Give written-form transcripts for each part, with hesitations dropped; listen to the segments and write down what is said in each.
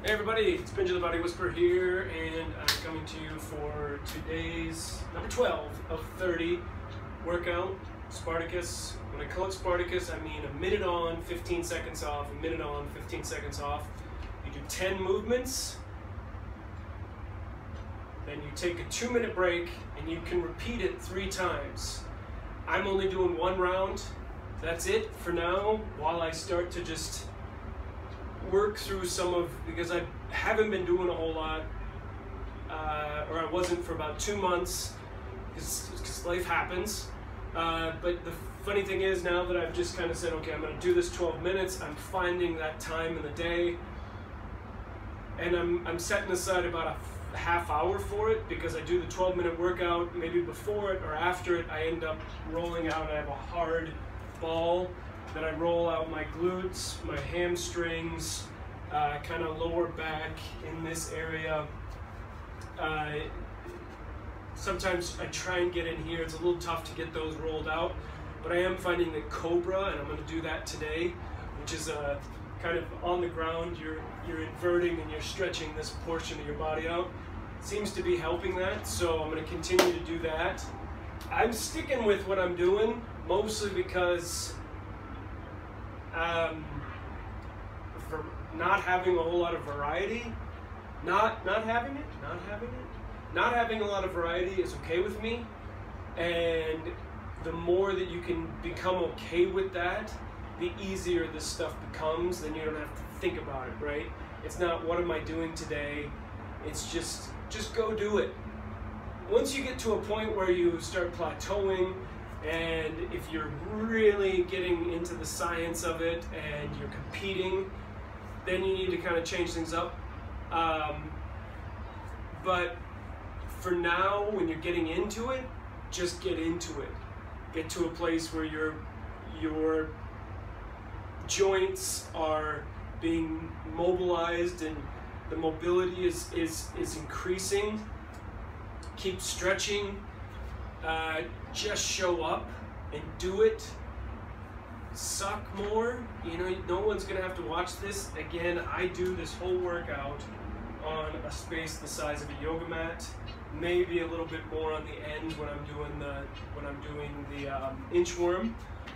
Hey everybody, it's Binja the Body Whisperer here, and I'm coming to you for today's number 12 of 30 workout, Spartacus. When I call it Spartacus, I mean a minute on, 15 seconds off, a minute on, 15 seconds off. You do 10 movements, then you take a 2-minute break, and you can repeat it 3 times. I'm only doing 1 round. That's it for now, while I start to just work through because I haven't been doing a whole lot, or I wasn't for about 2 months, because life happens. But the funny thing is, now that I've just kind of said, okay, I'm going to do this 12 minutes, I'm finding that time in the day, and I'm setting aside about a half hour for it, because I do the 12-minute workout, maybe before it or after it, I end up rolling out. I have a hard ball that I roll out my glutes, my hamstrings, kind of lower back in this area. Sometimes I try and get in here. It's a little tough to get those rolled out, but I am finding that Cobra, and I'm going to do that today, which is kind of on the ground. You're inverting and you're stretching this portion of your body out. Seems to be helping that, so I'm going to continue to do that. I'm sticking with what I'm doing, mostly because for not having a whole lot of variety, not having a lot of variety is okay with me, and the more that you can become okay with that, the easier this stuff becomes. Then you don't have to think about it, right? It's not, what am I doing today? It's just go do it. Once you get to a point where you start plateauing, and if you're really getting into the science of it and you're competing, then you need to kind of change things up. But for now, when you're getting into it, just get into it. Get to a place where your joints are being mobilized and the mobility is increasing. Keep stretching. Just show up and do it. Suck more. You know, no one's gonna have to watch this. Again, I do this whole workout on a space the size of a yoga mat, maybe a little bit more on the end when I'm doing the inchworm,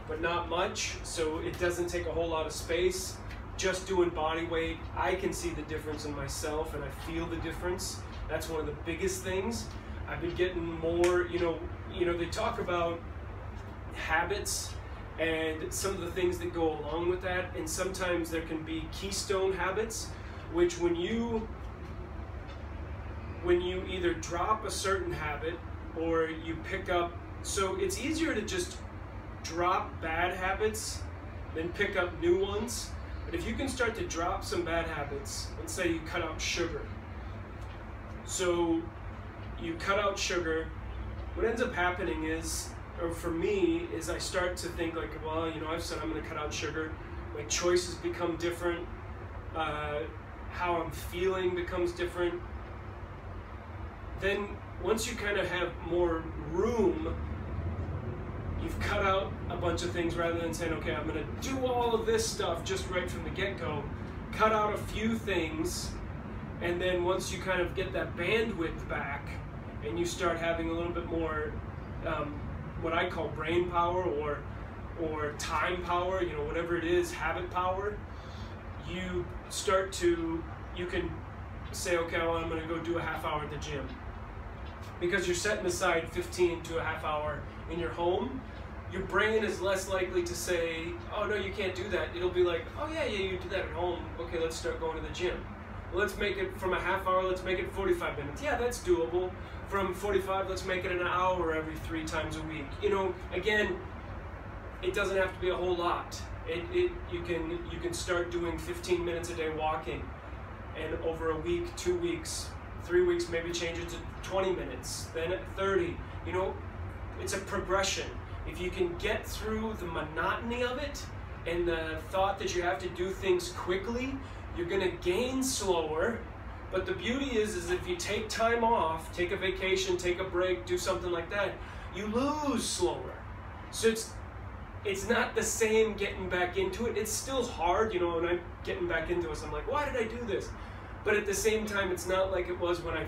but not much. So it doesn't take a whole lot of space. Just doing body weight, I can see the difference in myself, and I feel the difference. That's one of the biggest things. I've been getting more, you know, they talk about habits and some of the things that go along with that, and sometimes there can be keystone habits, which when you either drop a certain habit or you pick up, so it's easier to just drop bad habits than pick up new ones. But if you can start to drop some bad habits, let's say you cut out sugar. So you cut out sugar, what ends up happening is, or for me, is I start to think like, well, you know, I've said I'm going to cut out sugar. My choices become different. How I'm feeling becomes different. Then once you kind of have more room, you've cut out a bunch of things rather than saying, okay, I'm going to do all of this stuff just right from the get-go. Cut out a few things, and then once you kind of get that bandwidth back and you start having a little bit more what I call brain power or time power, you know, whatever it is, habit power, you can say, okay, well, I'm going to go do a half hour at the gym. Because you're setting aside 15 to a half hour in your home, your brain is less likely to say, oh no, you can't do that. It'll be like, oh yeah, you do that at home. Okay, let's start going to the gym. Let's make it from a half hour, let's make it 45 minutes. Yeah, that's doable. From 45, let's make it an hour every 3 times a week. You know, again, it doesn't have to be a whole lot. You can start doing 15 minutes a day walking, and over a week, 2 weeks, 3 weeks, maybe change it to 20 minutes, then 30. You know, it's a progression. If you can get through the monotony of it and the thought that you have to do things quickly, you're gonna gain slower. But the beauty is if you take time off, take a vacation, take a break, do something like that, you lose slower. So it's not the same getting back into it. It's still hard, you know, when I'm getting back into it, so I'm like, why did I do this? But at the same time, it's not like it was when I,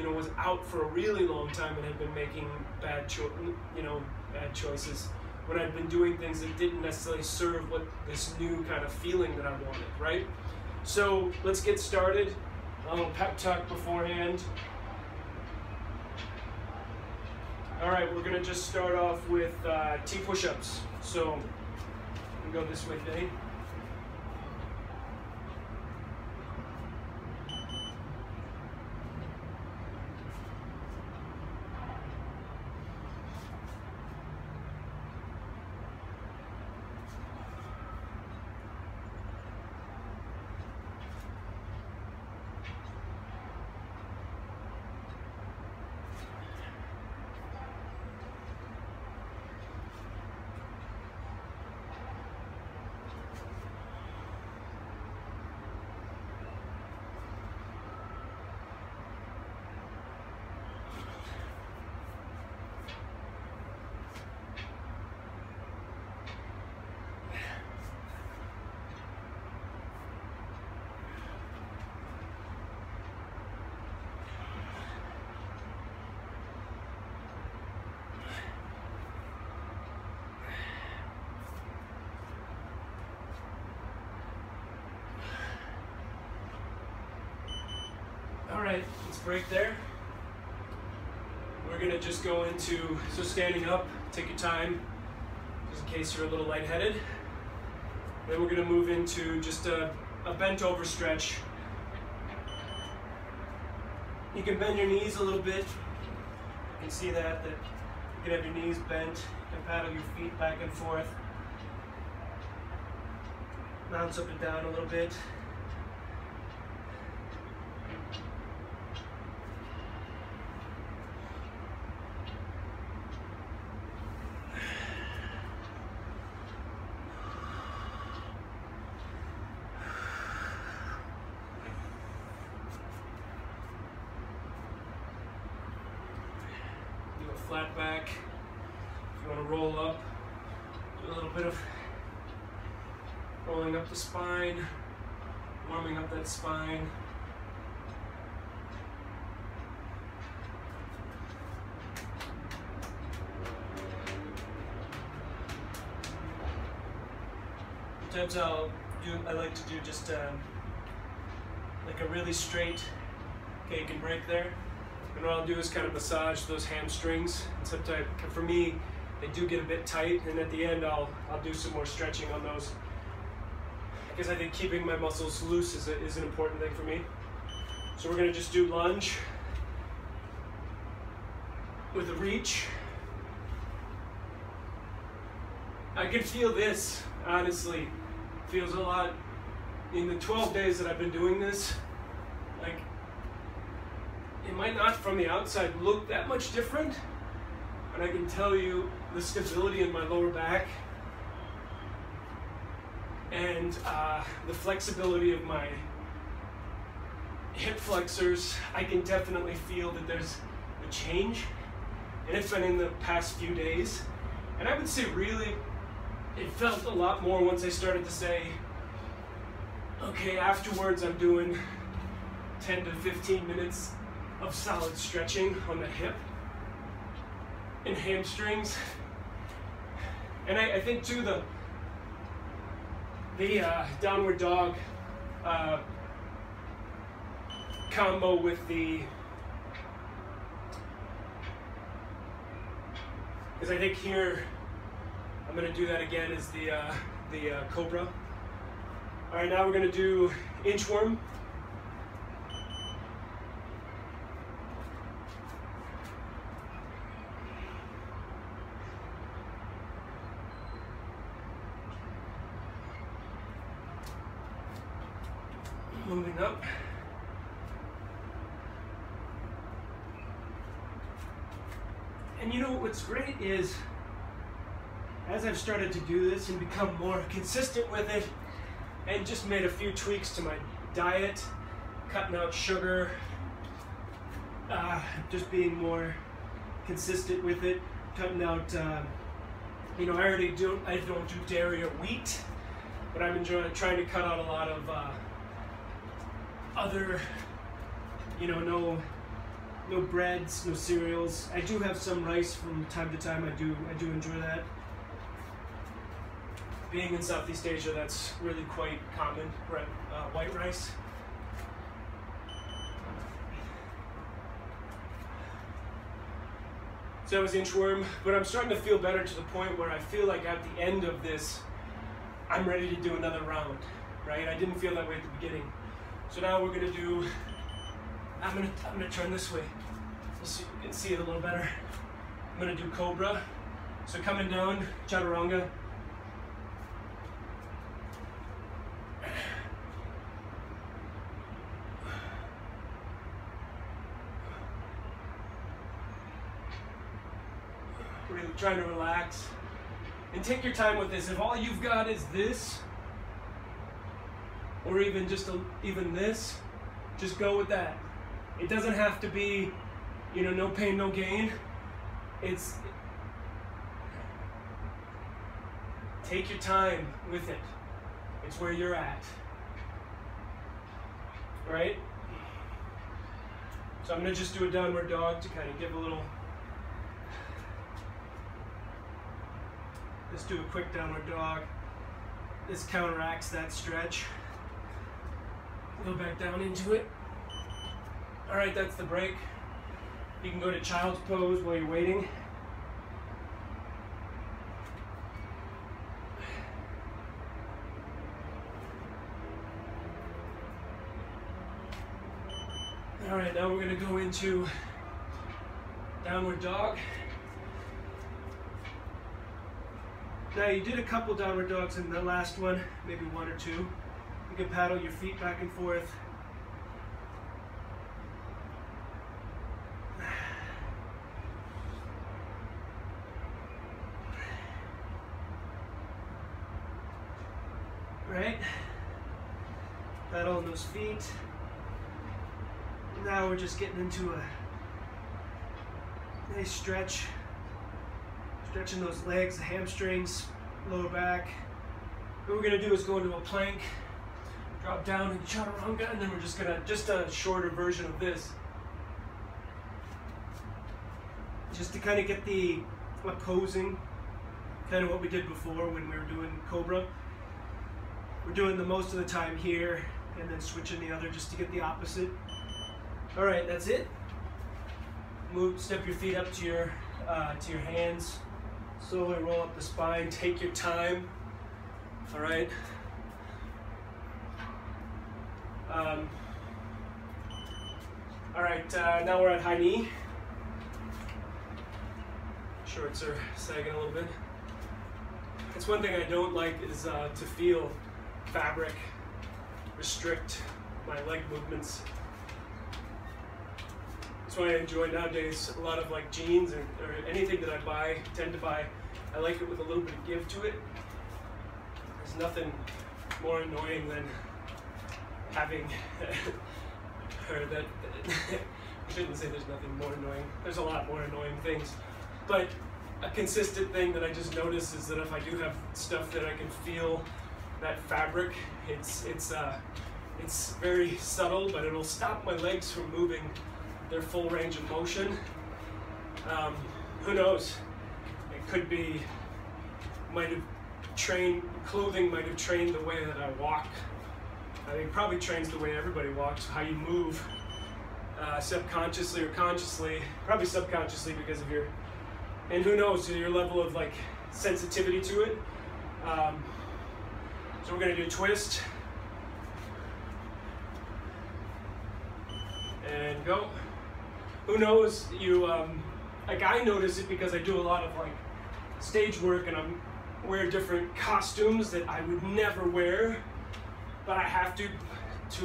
was out for a really long time and had been making bad choices. When I'd been doing things that didn't necessarily serve what this new kind of feeling that I wanted, right? So let's get started. A little pep talk beforehand. All right, we're gonna just start off with T push-ups. So we go this way, Dave. All right, let's break there. We're gonna just go into, so standing up, take your time, just in case you're a little lightheaded. Then we're gonna move into just a bent over stretch. You can bend your knees a little bit. You can see that you can have your knees bent and paddle your feet back and forth. Bounce up and down a little bit. Flat back. If you want to roll up, do a little bit of rolling up the spine, warming up that spine. Sometimes I like to do just like a really straight, okay, you can break there. And what I'll do is kind of massage those hamstrings. And sometimes, for me, they do get a bit tight, and at the end I'll do some more stretching on those. Because I think keeping my muscles loose is an important thing for me. So we're gonna just do lunge with a reach. I can feel this, honestly. Feels a lot, in the 12 days that I've been doing this, like, it might not from the outside look that much different, but I can tell you the stability in my lower back and the flexibility of my hip flexors. I can definitely feel that there's a change, and it's been in the past few days. And I would say really, it felt a lot more once I started to say, okay, afterwards I'm doing 10 to 15 minutes of solid stretching on the hip and hamstrings. And I think too the downward dog combo with the, because I think here I'm going to do that again, is the cobra. All right, now we're going to do inchworm. Moving up. And you know what's great is, as I've started to do this and become more consistent with it, and just made a few tweaks to my diet, cutting out sugar, just being more consistent with it, cutting out, I don't do dairy or wheat, but I'm trying to cut out a lot of other, you know, no breads, no cereals. I do have some rice from time to time. I do enjoy that. Being in Southeast Asia, that's really quite common, white rice. So that was inchworm, but I'm starting to feel better to the point where I feel like at the end of this, I'm ready to do another round, right? I didn't feel that way at the beginning. So now we're gonna do, I'm gonna turn this way, so you can see it a little better. I'm gonna do cobra. So coming down, chaturanga. Really trying to relax and take your time with this. If all you've got is this, or even just even this, just go with that. It doesn't have to be, you know, no pain, no gain. It's take your time with it. It's where you're at, right? So I'm gonna just do a downward dog to kind of give a little. Let's do a quick downward dog. This counteracts that stretch. Go back down into it. All right, that's the break. You can go to child's pose while you're waiting. All right, now we're gonna go into downward dog. Now you did a couple downward dogs in the last one, maybe one or two. You can paddle your feet back and forth. Right? Paddle on those feet. Now we're just getting into a nice stretch. Stretching those legs, the hamstrings, lower back. What we're gonna do is go into a plank, drop down into chaturanga, and then we're just gonna, just a shorter version of this. Just to kind of get the opposing, kind of what we did before when we were doing cobra. We're doing the most of the time here, and then switching the other just to get the opposite. All right, that's it. Move, step your feet up to your hands. Slowly roll up the spine, take your time, all right? All right, now we're at high knee. Shorts are sagging a little bit. That's one thing I don't like is to feel fabric restrict my leg movements. That's why I enjoy nowadays a lot of like jeans or anything that I tend to buy. I like it with a little bit of give to it. There's nothing more annoying than having, or that, I shouldn't say there's nothing more annoying. There's a lot more annoying things. But a consistent thing that I just notice is that if I do have stuff that I can feel that fabric, it's very subtle, but it'll stop my legs from moving their full range of motion. Who knows? It could be, clothing might have trained the way that I walk. I think it probably trains the way everybody walks, how you move, subconsciously or consciously, probably subconsciously because of your, and who knows, your level of like sensitivity to it. So we're gonna do a twist. And go. Who knows, like I notice it because I do a lot of like stage work and I wear different costumes that I would never wear, but I have to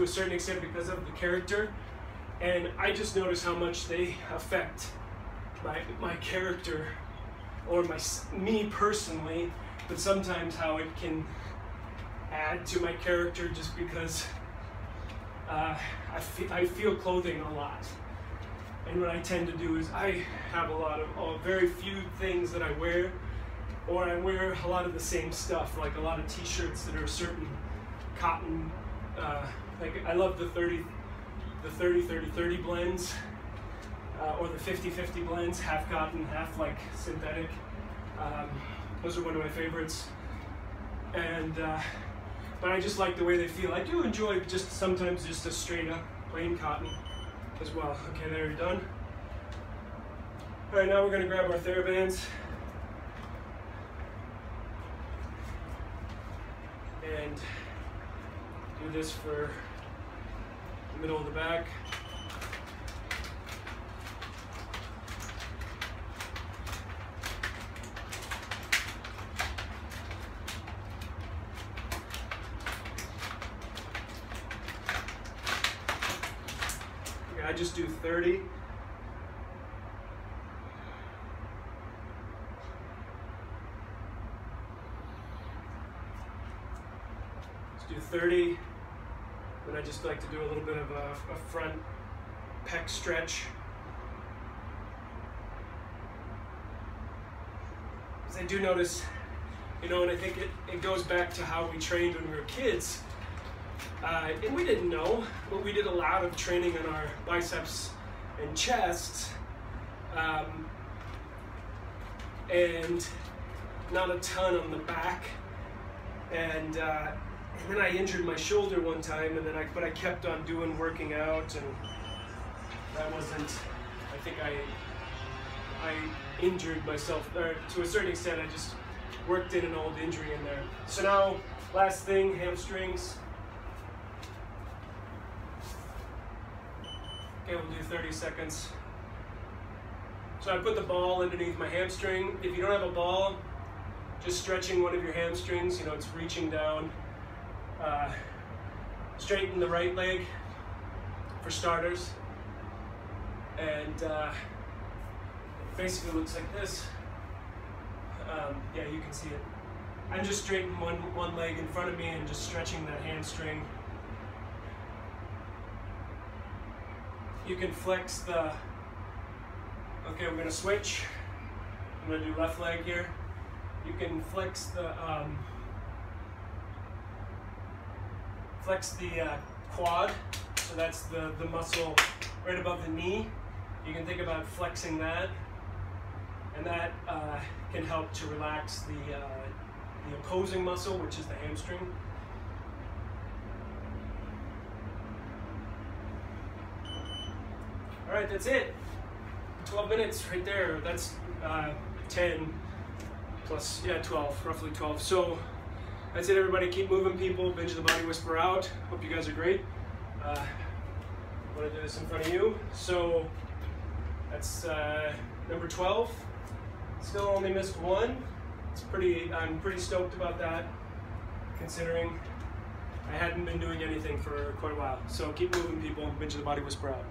a certain extent because of the character. And I just notice how much they affect my character or me personally, but sometimes how it can add to my character just because I feel clothing a lot. And what I tend to do is I have very few things that I wear, or I wear a lot of the same stuff, like a lot of t-shirts that are certain cotton, like I love the the 30-30-30 blends, or the 50-50 blends, half cotton, half like synthetic. Those are one of my favorites. And but I just like the way they feel. I do enjoy just sometimes just a straight up plain cotton as well. Okay, there, you're done. All right, now we're gonna grab our TheraBands and do this for the middle of the back. Okay, I just do 30. Do 30, and I just like to do a little bit of a front pec stretch. Because I do notice, you know, and I think it goes back to how we trained when we were kids. And we didn't know, but we did a lot of training on our biceps and chest, and not a ton on the back. And then I injured my shoulder one time, and then but I kept on working out, and that wasn't, I think I injured myself, or to a certain extent I just worked in an old injury in there. So now, last thing, hamstrings. Okay, we'll do 30 seconds. So I put the ball underneath my hamstring. If you don't have a ball, just stretching one of your hamstrings, you know, it's reaching down. Straighten the right leg for starters, and it basically looks like this. Yeah, you can see it. I'm just straightening one leg in front of me and just stretching that hamstring. You can flex the, okay, we're gonna switch. I'm gonna do left leg here. You can flex the quad, so that's the muscle right above the knee. You can think about flexing that, and that can help to relax the opposing muscle, which is the hamstring. All right, that's it. 12 minutes right there. That's 10 plus, yeah, 12, roughly 12. So that's it, everybody. Keep moving, people. Binja the Body Whisperer out. Hope you guys are great. I want to do this in front of you. So that's number 12. Still only missed one. I'm pretty stoked about that, considering I hadn't been doing anything for quite a while. So keep moving, people. Binja the Body Whisperer out.